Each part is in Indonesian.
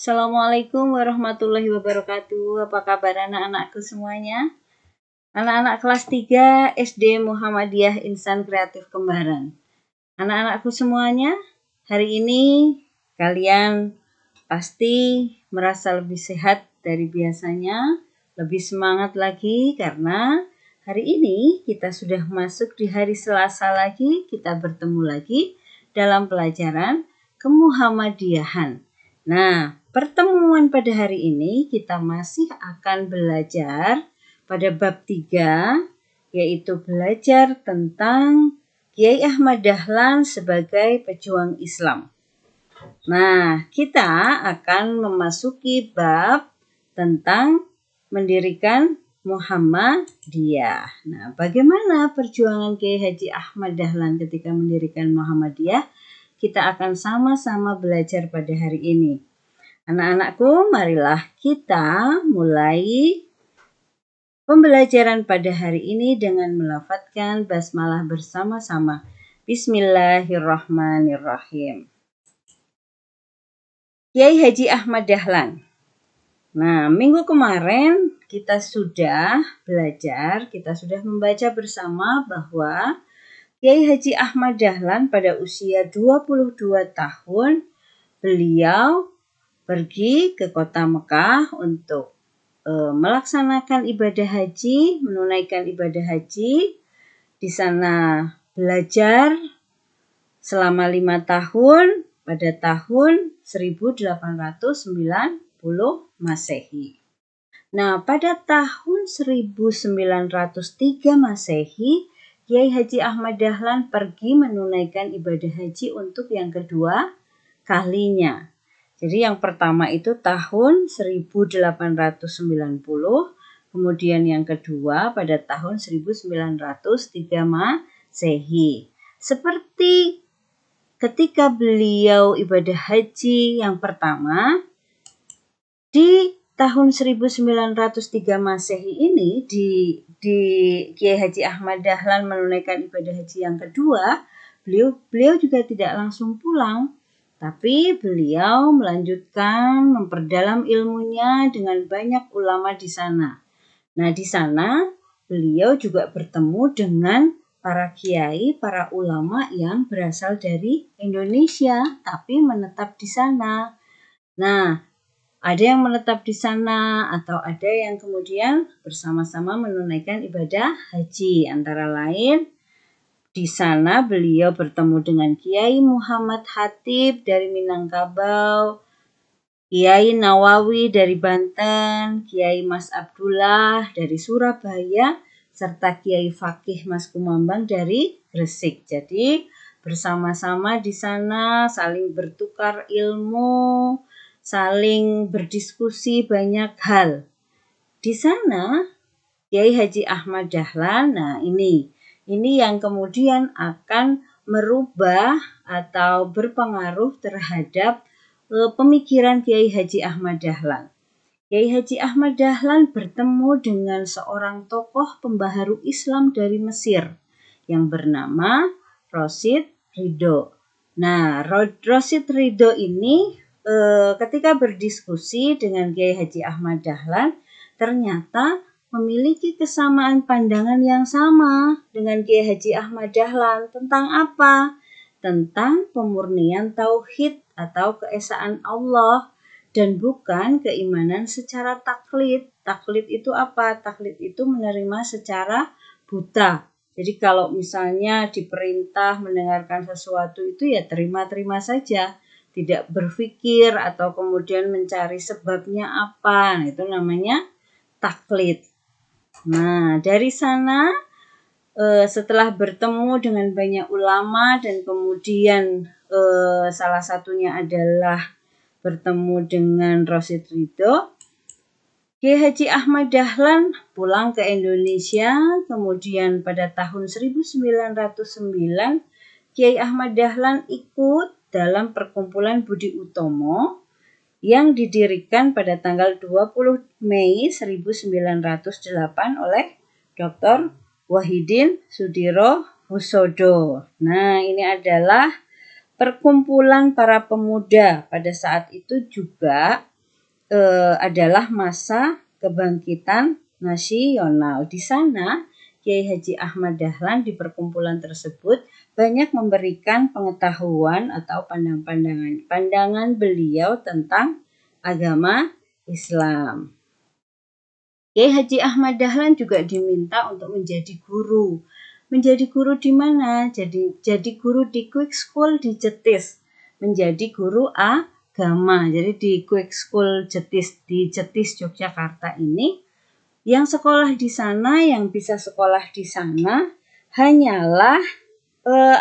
Assalamualaikum warahmatullahi wabarakatuh. Apa kabar anak-anakku semuanya? Anak-anak kelas 3 SD Muhammadiyah Insan Kreatif Kembaran. Anak-anakku semuanya, hari ini kalian pasti merasa lebih sehat dari biasanya, lebih semangat lagi karena hari ini kita sudah masuk di hari Selasa lagi, kita bertemu lagi dalam pelajaran Kemuhammadiyahan. Nah, pertemuan pada hari ini kita masih akan belajar pada bab 3, yaitu belajar tentang Kiai Ahmad Dahlan sebagai pejuang Islam. Nah, kita akan memasuki bab tentang mendirikan Muhammadiyah. Nah, bagaimana perjuangan Kiai Haji Ahmad Dahlan ketika mendirikan Muhammadiyah? Kita akan sama-sama belajar pada hari ini. Anak-anakku, marilah kita mulai pembelajaran pada hari ini dengan melafadzkan basmalah bersama-sama. Bismillahirrahmanirrahim. Kiai Haji Ahmad Dahlan. Nah, minggu kemarin kita sudah belajar, kita sudah membaca bersama bahwa Kiai Haji Ahmad Dahlan pada usia 22 tahun, beliau pergi ke kota Mekah untuk melaksanakan ibadah haji, menunaikan ibadah haji. Di sana belajar selama 5 tahun pada tahun 1890 Masehi. Nah, pada tahun 1903 Masehi, Kiai Haji Ahmad Dahlan pergi menunaikan ibadah haji untuk yang kedua kalinya. Jadi yang pertama itu tahun 1890, kemudian yang kedua pada tahun 1903 Masehi. Seperti ketika beliau ibadah haji yang pertama, di tahun 1903 Masehi ini di Kiai Haji Ahmad Dahlan menunaikan ibadah haji yang kedua, beliau juga tidak langsung pulang, tapi beliau melanjutkan memperdalam ilmunya dengan banyak ulama di sana. Nah, di sana beliau juga bertemu dengan para kiai, para ulama yang berasal dari Indonesia, tapi menetap di sana. Nah, ada yang menetap di sana atau ada yang kemudian bersama-sama menunaikan ibadah haji. Antara lain, di sana beliau bertemu dengan Kiai Muhammad Khatib dari Minangkabau, Kiai Nawawi dari Banten, Kiai Mas Abdullah dari Surabaya, serta Kiai Fakih Mas Kumambang dari Gresik. Jadi bersama-sama di sana saling bertukar ilmu, saling berdiskusi banyak hal. Di sana Kiai Haji Ahmad Dahlan, nah ini yang kemudian akan merubah atau berpengaruh terhadap pemikiran Kiai Haji Ahmad Dahlan. Kiai Haji Ahmad Dahlan bertemu dengan seorang tokoh pembaharu Islam dari Mesir yang bernama Rosyid Ridho. Nah, Rosyid Ridho ini ketika berdiskusi dengan Kiai Haji Ahmad Dahlan, ternyata memiliki kesamaan pandangan yang sama dengan Kiai Haji Ahmad Dahlan. Tentang apa? Tentang pemurnian tauhid atau keesaan Allah dan bukan keimanan secara taklid. Taklid itu apa? Taklid itu menerima secara buta. Jadi kalau misalnya diperintah mendengarkan sesuatu itu ya terima-terima saja. Tidak berpikir atau kemudian mencari sebabnya apa. Nah, itu namanya taklid. Nah, dari sana setelah bertemu dengan banyak ulama dan kemudian salah satunya adalah bertemu dengan Rosyid Ridho, Kiai Haji Ahmad Dahlan pulang ke Indonesia. Kemudian pada tahun 1909 Kiai Ahmad Dahlan ikut dalam perkumpulan Budi Utomo yang didirikan pada tanggal 20 Mei 1908 oleh Dr. Wahidin Sudiro Husodo. Nah, ini adalah perkumpulan para pemuda. Pada saat itu juga adalah masa kebangkitan nasional. Di sana Kiai Haji Ahmad Dahlan di perkumpulan tersebut banyak memberikan pengetahuan atau pandangan beliau tentang agama Islam. Kiai Haji Ahmad Dahlan juga diminta untuk menjadi guru. Menjadi guru di mana? Jadi guru di Quick School di Jetis. Menjadi guru agama. Jadi di Quick School Jetis di Jetis Yogyakarta ini, yang sekolah di sana, yang bisa sekolah di sana hanyalah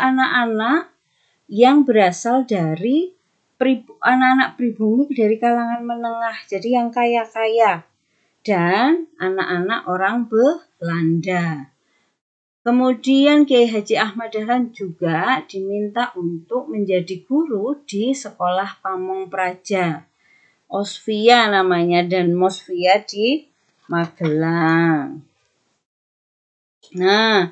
anak-anak yang berasal dari anak-anak pribumi dari kalangan menengah. Jadi yang kaya-kaya dan anak-anak orang Belanda. Kemudian Kiai Haji Ahmad Dahlan juga diminta untuk menjadi guru di sekolah Pamong Praja, Osvia namanya, dan Mosvia di Magelang. Nah,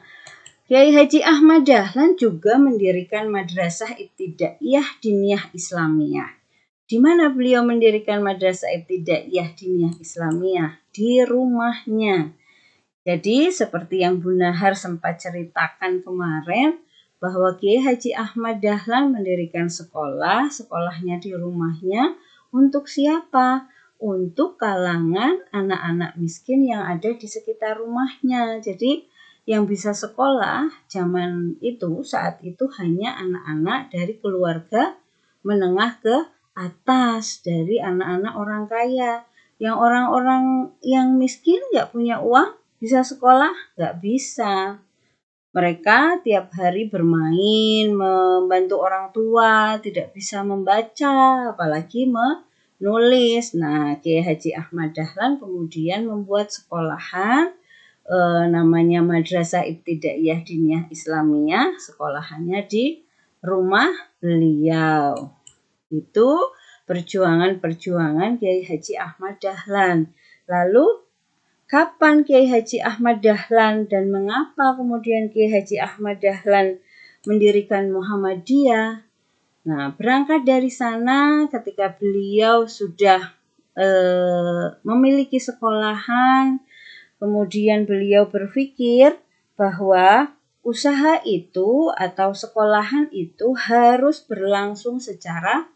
Kiai Haji Ahmad Dahlan juga mendirikan Madrasah Ibtidaiyah Diniyah Islamiyah. Di mana beliau mendirikan Madrasah Ibtidaiyah Diniyah Islamiyah? Di rumahnya. Jadi seperti yang Bu Nahar sempat ceritakan kemarin, bahwa Kiai Haji Ahmad Dahlan mendirikan sekolahnya di rumahnya. Untuk siapa? Untuk kalangan anak-anak miskin yang ada di sekitar rumahnya. Jadi yang bisa sekolah saat itu hanya anak-anak dari keluarga menengah ke atas, dari anak-anak orang kaya. Yang orang-orang yang miskin nggak punya uang bisa sekolah? Nggak bisa. Mereka tiap hari bermain, membantu orang tua, tidak bisa membaca, apalagi menulis. Nah, Kiai Haji Ahmad Dahlan kemudian membuat sekolahan, namanya Madrasah Ibtidaiyah Diniyah Islamiyah, sekolahannya di rumah beliau. Itu perjuangan Kiai Haji Ahmad Dahlan. Lalu kapan Kiai Haji Ahmad Dahlan dan mengapa kemudian Kiai Haji Ahmad Dahlan mendirikan Muhammadiyah? Nah, berangkat dari sana ketika beliau sudah memiliki sekolahan, kemudian beliau berpikir bahwa usaha itu atau sekolahan itu harus berlangsung secara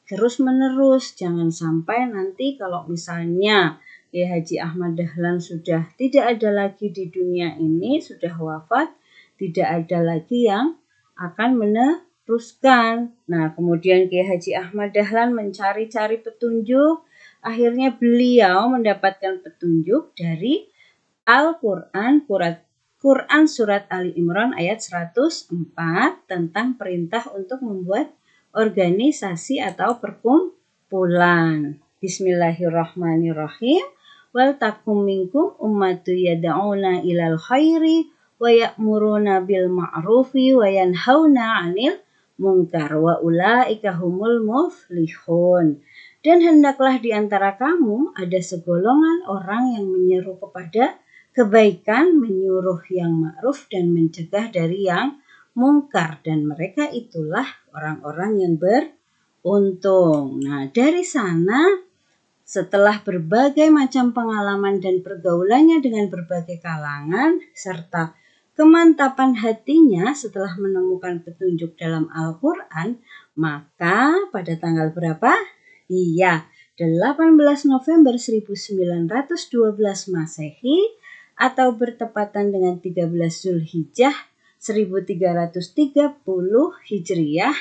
terus-menerus. Jangan sampai nanti kalau misalnya Kiai Haji Ahmad Dahlan sudah tidak ada lagi di dunia ini, sudah wafat, tidak ada lagi yang akan meneruskan. Nah, kemudian Kiai Haji Ahmad Dahlan mencari-cari petunjuk. Akhirnya beliau mendapatkan petunjuk dari Al-Quran, Quran Surat Ali Imran ayat 104 tentang perintah untuk membuat organisasi atau perkumpulan. Bismillahirrahmanirrahim. Wal takum minkum ummatu yad'una ilal khairi wa ya'muruna bil ma'rufi wa yanhauna 'anil munkar wa ulaika humul muflihun. Dan hendaklah di antara kamu ada segolongan orang yang menyeru kepada kebaikan, menyuruh yang ma'ruf dan mencegah dari yang mungkar, dan mereka itulah orang-orang yang beruntung. Nah, dari sana setelah berbagai macam pengalaman dan pergaulannya dengan berbagai kalangan, serta kemantapan hatinya setelah menemukan petunjuk dalam Al-Quran, maka pada tanggal berapa? Iya, 18 November 1912 Masehi atau bertepatan dengan 13 Zulhijjah 1330 Hijriah,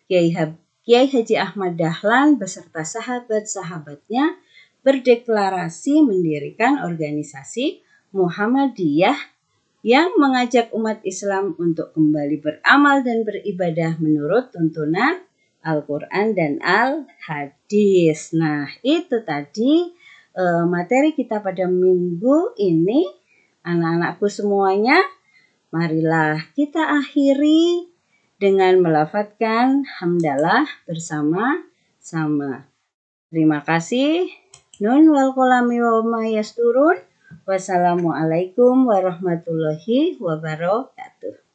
Kiai Haji Ahmad Dahlan beserta sahabat-sahabatnya berdeklarasi mendirikan organisasi Muhammadiyah yang mengajak umat Islam untuk kembali beramal dan beribadah menurut tuntunan Al-Quran dan Al-Hadis. Nah, itu tadi materi kita pada minggu ini. Anak-anakku semuanya, marilah kita akhiri dengan melafadzkan hamdalah bersama-sama. Terima kasih. Nun wal qalami wa ma yasturun. Wassalamualaikum warahmatullahi wabarakatuh.